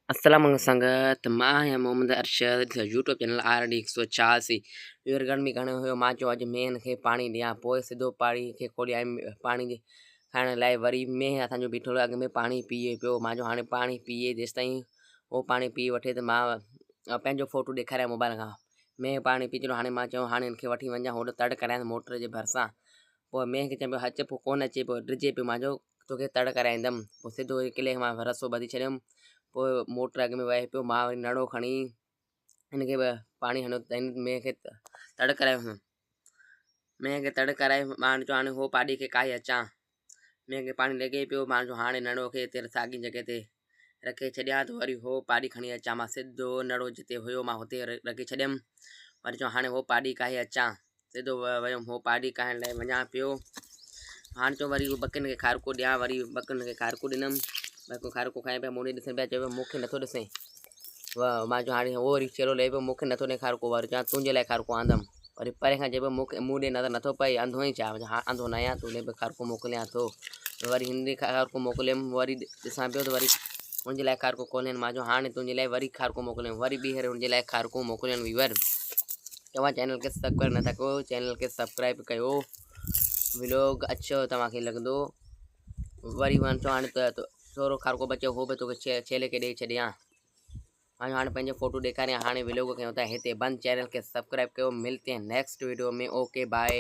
अस्सलाम संगत मां आहियां Mohammad Arshad YouTube channel RD 186 वीर गर्मी घणे हुयो मां चयो अॼु मेंहं खे पाणी ॾियां पोइ सिधो पाणी खे खोली आयुमि पाणी खाइण लाइ वरी मेंहं असांजो बीठो हुयो अॻ में पाणी पीए पियो मां चयो हाणे पाणी पीए जेसिताईं उहो पाणी पी वठे त मां पंहिंजो फोटो ॾेखारियां मोबाइल खां मेंहं पाणी पी चलो हाणे मां चयो हाणे हिनखे वठी वञा होॾे तड़ करायां मोटर जे भरिसां पोइ मेंहं खे चयो पियो अच पोइ कोन अचे पियो ड्रिजे पियो मां चयो तोखे तड़ कराईंदुमि पोइ सिधो किले मां रसो ॿधी छॾियुमि पोइ मोटर अॻ में वहे पियो मां वरी नड़ो खणी हिनखे पाणी हणियो त मेंहं खे तड़ करायो मेंहं खे तड़ कराए मां चयो हाणे हो पाड़ी खे काई अचां मेंहं खे पाणी लॻे पियो मां चयो हाणे नड़ो खे हिते साॻी जॻह ते रखे छॾियां त वरी हो पाड़ी खणी अचां मां सिधो नड़ो जिते हुयो मां हुते रखी छॾियमि वरी चयो हाणे हो पाड़ी काहे अचां सिधो वियुमि हो पाड़ी काइण लाइ वञा पियो हाणे चयो वरी बकियुनि खे खारको ॾियां वरी बकियुनि खे खारको ॾिनमि बकियूं खारको खाए पिया मुड़े ॾिसनि पिया चयो पिया मूंखे नथो ॾिसे मां चयो हाणे उहो वरी चेलो लहे पियो मूंखे नथो ॾे खारको वरी चवां तुंहिंजे लाइ खारको आंदमि वरी परे खां चए पियो मूंखे मूं ॾे नथो पए अंधो ई छा हा अंधो न आहियां तूं ॾे पियो खारको मोकिलियां थो वरी हिन ॾे खारको मोकिलियमि वरी ॾिसां पियो त वरी हुनजे लाइ खारको कोन्हनि मां चयो हाणे तुंहिंजे लाइ वरी खारको मोकिलियमि वरी ॿीहर हुनजे लाइ खारको मोकिलियनि वीवर तव्हां चैनल खे सब्सक्राइब नथा कयो चैनल खे सब्सक्राइब कयो व्लॉग अच्छो तव्हांखे लॻंदो वरी मां चयो हाणे त थोरो खारको बचियो हो बि तोखे छेले खे ॾेई छॾियां हाणे पंहिंजो फोटो ॾेखारियां हाणे व्लॉग कयूं था हिते बंदि चैनल खे सब्सक्राइब कयो मिलते हैं नेक्स्ट वीडियो में ओके बाय।